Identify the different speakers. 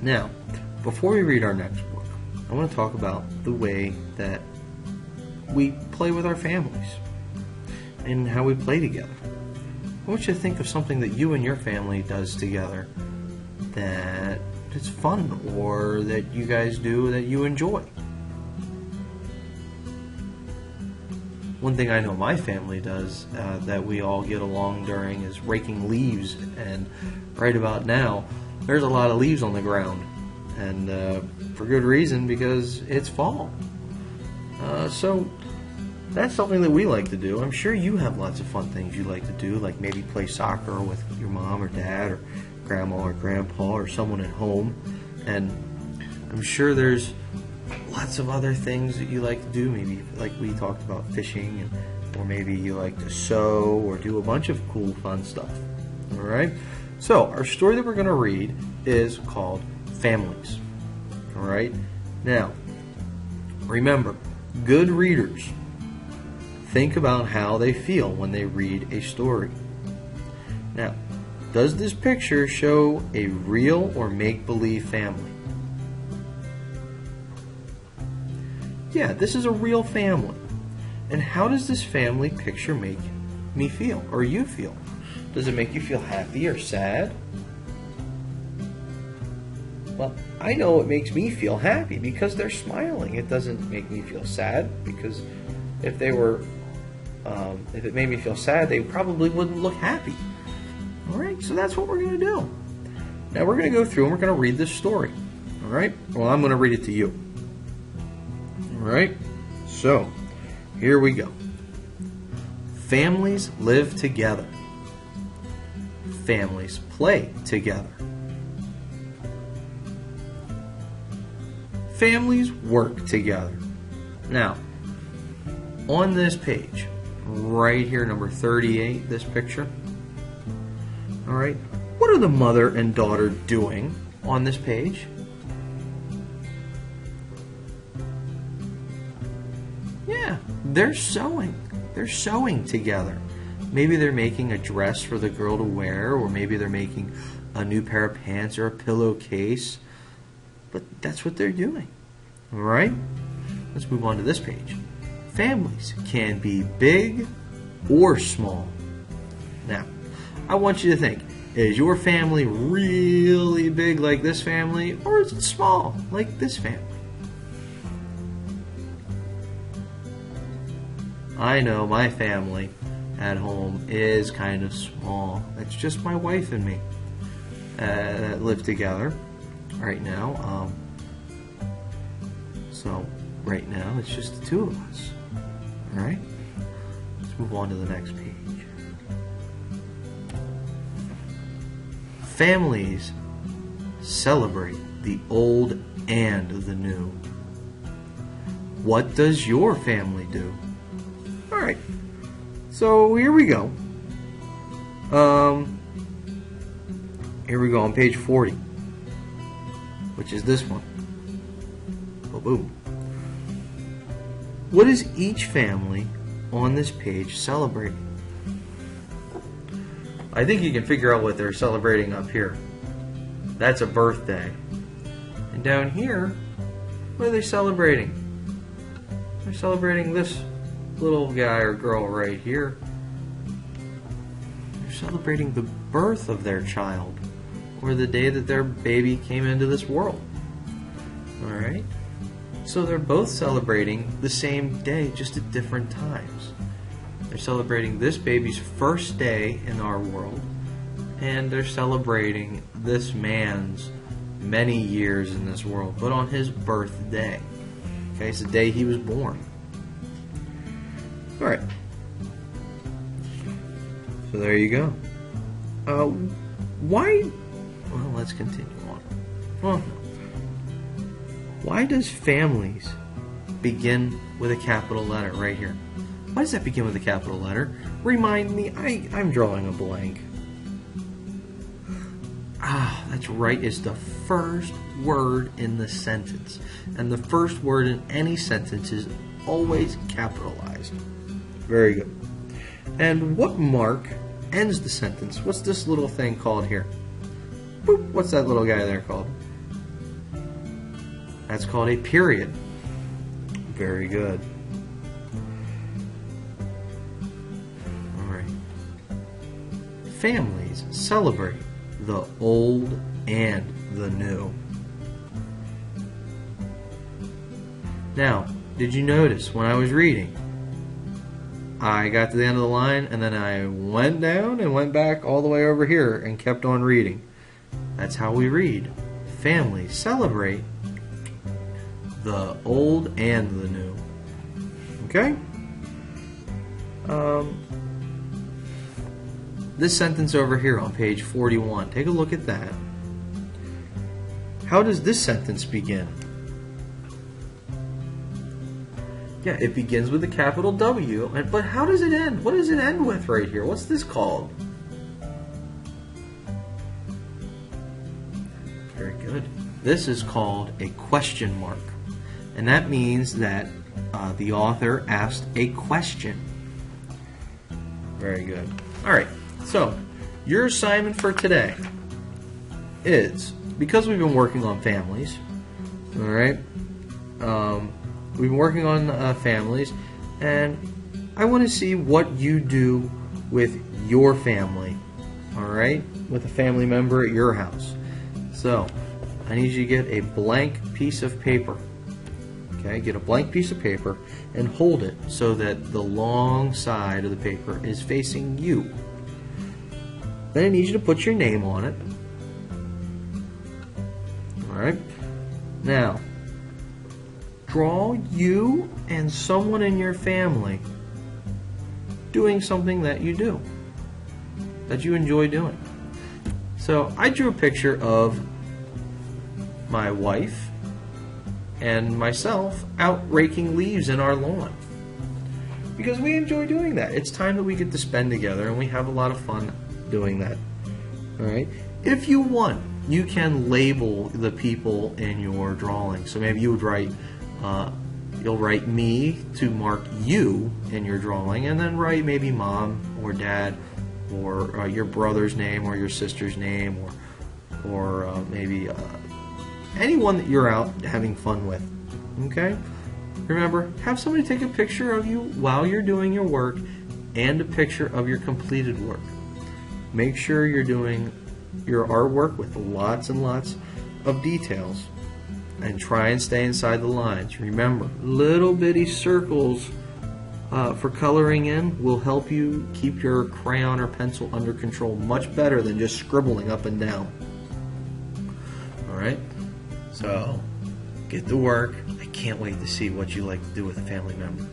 Speaker 1: Now, before we read our next book, I want to talk about the way that we play with our families and how we play together. I want you to think of something that you and your family does together that it's fun or that you guys do that you enjoy. One thing I know my family does that we all get along during is raking leaves, and right about now there's a lot of leaves on the ground, and for good reason, because it's fall. So that's something that we like to do. I'm sure you have lots of fun things you like to do, like maybe play soccer with your mom or dad or grandma or grandpa or someone at home. And I'm sure there's lots of other things that you like to do, maybe like we talked about fishing, or maybe you like to sew or do a bunch of cool fun stuff. All right? So our story that we're going to read is called Families. All right? Now, remember, good readers think about how they feel when they read a story. Now, does this picture show a real or make-believe family? Yeah, this is a real family. And how does this family picture make me feel, or you feel? Does it make you feel happy or sad? Well, I know it makes me feel happy because they're smiling. It doesn't make me feel sad, because if it made me feel sad, they probably wouldn't look happy. All right, so that's what we're going to do. Now we're going to go through and we're going to read this story. All right? Well, I'm going to read it to you. All right? So, here we go. Families live together. Families play together. Families work together. Now, on this page, right here, number 38, this picture. All right, what are the mother and daughter doing on this page? Yeah, they're sewing. They're sewing together. Maybe they're making a dress for the girl to wear, or maybe they're making a new pair of pants or a pillowcase. But that's what they're doing. All right? Let's move on to this page. Families can be big or small. Now, I want you to think, is your family really big like this family, or is it small like this family? I know my family at home is kind of small. It's just my wife and me that live together right now. So right now it's just the two of us. All right? Let's move on to the next page. Families celebrate the old and the new. What does your family do? All right. So here we go. Here we go on page 40, which is this one. Oh, boom. What is each family on this page celebrating? I think you can figure out what they're celebrating up here. That's a birthday. And down here, what are they celebrating? They're celebrating this little guy or girl right here. They're celebrating the birth of their child, or the day that their baby came into this world. Alright? So they're both celebrating the same day, just at different times. They're celebrating this baby's first day in our world, and they're celebrating this man's many years in this world, but on his birthday. Okay, it's the day he was born. Alright. So there you go. Why? Well, let's continue on. Well, why does families begin with a capital letter right here? Why does that begin with a capital letter? Remind me, I'm drawing a blank. Ah, that's right. It's the first word in the sentence. And the first word in any sentence is always capitalized. Very good. And what mark ends the sentence? What's this little thing called here? Boop. What's that little guy there called? That's called a period. Very good. All right. Families celebrate the old and the new. Now, did you notice when I was reading, I got to the end of the line and then I went down and went back all the way over here and kept on reading. That's how we read. Families celebrate the old and the new. Okay? This sentence over here on page 41, take a look at that. How does this sentence begin? Yeah, it begins with a capital W, but how does it end? What does it end with right here? What's this called? Very good. This is called a question mark. And that means that the author asked a question. Very good. All right, so your assignment for today is, because we've been working on families, all right, we've been working on families, and I want to see what you do with your family, all right, with a family member at your house. So I need you to get a blank piece of paper. Okay, get a blank piece of paper and hold it so that the long side of the paper is facing you. Then I need you to put your name on it. Alright. Now, draw you and someone in your family doing something that you do, that you enjoy doing. So I drew a picture of my wife and myself out raking leaves in our lawn, because we enjoy doing that. It's time that we get to spend together, and we have a lot of fun doing that. All right. If you want, you can label the people in your drawing. So maybe you would write, you'll write me to mark you in your drawing, and then write maybe mom or dad or your brother's name or your sister's name, or maybe anyone that you're out having fun with. Okay? Remember, have somebody take a picture of you while you're doing your work and a picture of your completed work. Make sure you're doing your artwork with lots and lots of details, and try and stay inside the lines. Remember, little bitty circles for coloring in will help you keep your crayon or pencil under control much better than just scribbling up and down. Alright? So, get to work. I can't wait to see what you like to do with a family member.